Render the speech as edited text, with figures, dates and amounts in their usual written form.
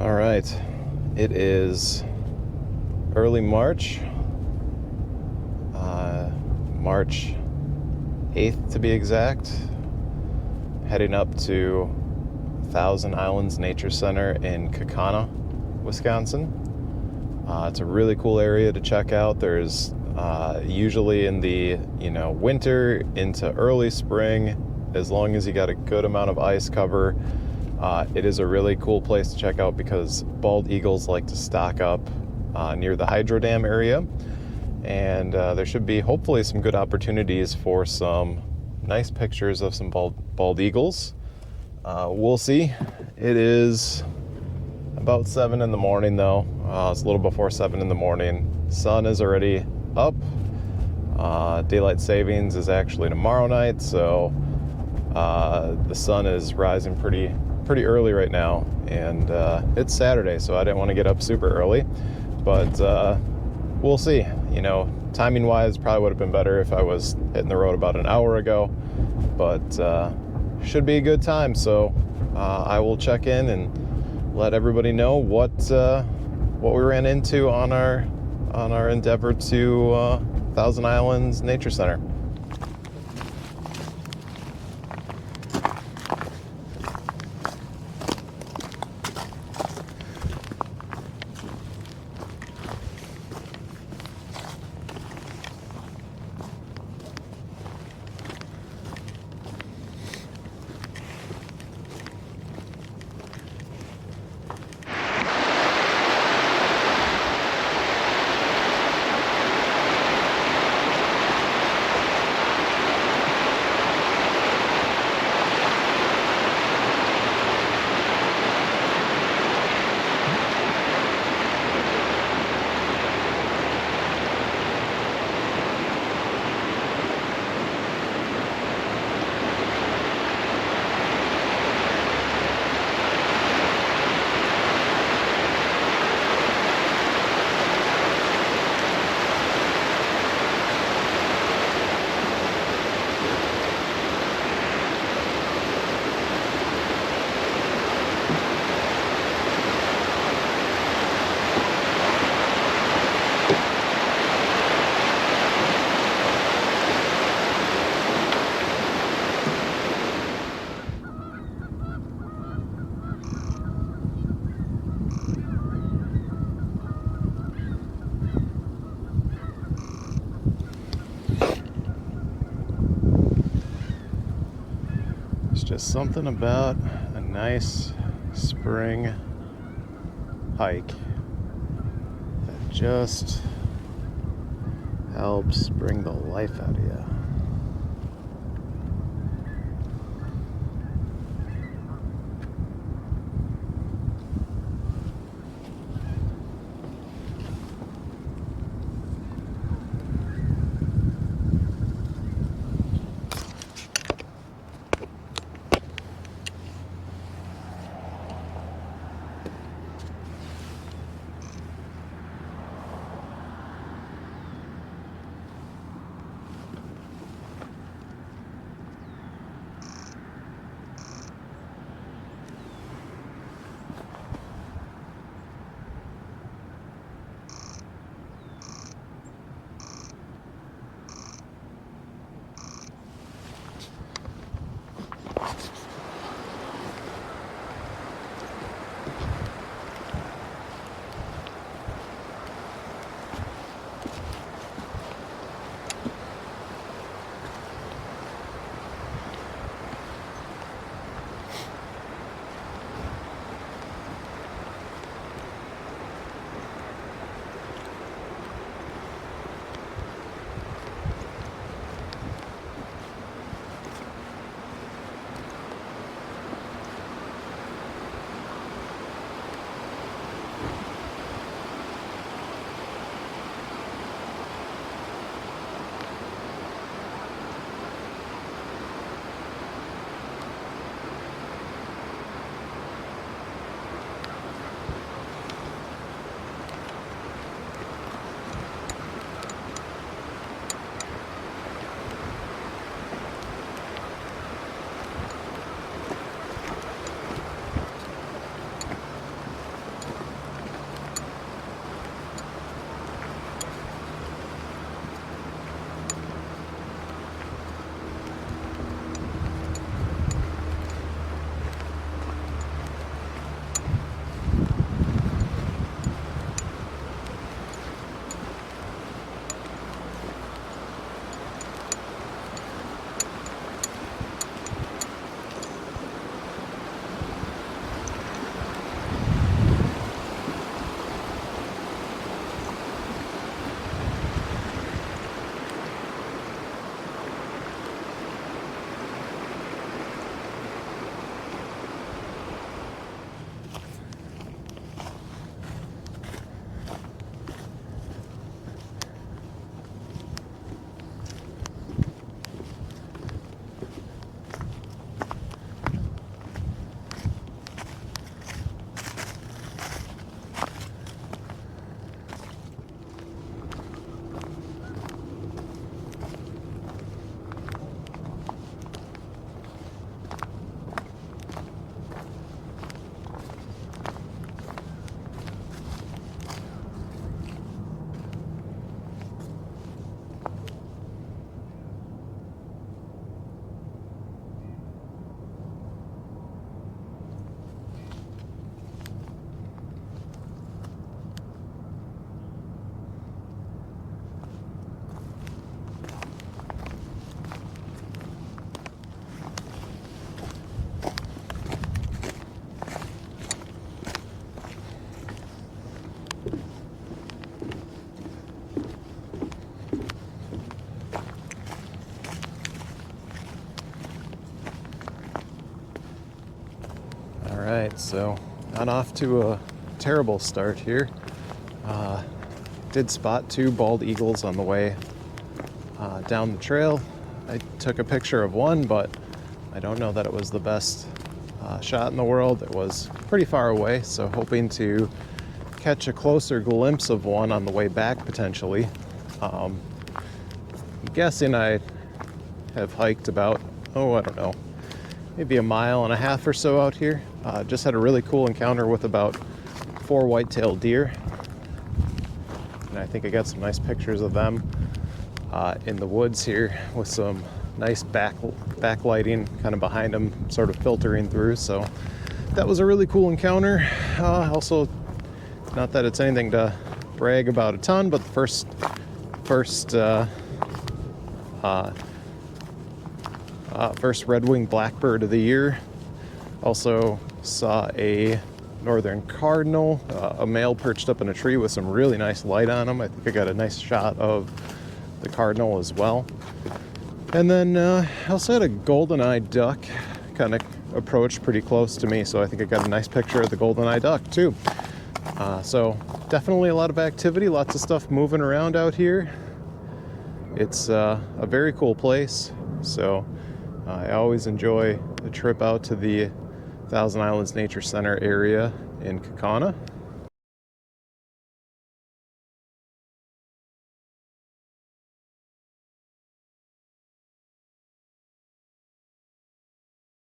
All right, it is early March, March 8th to be exact, heading up to Thousand Islands Nature Center in Kaukauna, Wisconsin. It's a really cool area to check out. There's usually in the winter into early spring, as long as you got a good amount of ice cover, it is a really cool place to check out because bald eagles like to stock up near the hydro dam area, and there should be hopefully some good opportunities for some nice pictures of some bald eagles. We'll see. It is about 7 in the morning though. It's a little before 7 in the morning. Sun is already up. Daylight savings is actually tomorrow night, so the sun is rising pretty early right now, and it's Saturday, so I didn't want to get up super early, but we'll see. Timing wise, probably would have been better if I was hitting the road about an hour ago, but should be a good time. So I will check in and let everybody know what we ran into on our endeavor to Thousand Islands Nature Center. Just something about a nice spring hike that just helps bring the life out of you. So not off to a terrible start here. Did spot 2 bald eagles on the way down the trail. I took a picture of one, but I don't know that it was the best shot in the world. It was pretty far away, so hoping to catch a closer glimpse of one on the way back potentially. I'm guessing I have hiked about, I don't know, maybe 1.5 miles or so out here. Just had a really cool encounter with about 4 white-tailed deer. And I think I got some nice pictures of them in the woods here with some nice backlighting kind of behind them, sort of filtering through. So that was a really cool encounter. Also, not that it's anything to brag about a ton, but the first red-winged blackbird of the year. Also saw a northern cardinal, a male perched up in a tree with some really nice light on him. I think I got a nice shot of the cardinal as well. And then I also had a goldeneye duck kind of approached pretty close to me, so I think I got a nice picture of the goldeneye duck too. So definitely a lot of activity, lots of stuff moving around out here. It's a very cool place, so I always enjoy a trip out to the Thousand Islands Nature Center area in Kaukauna.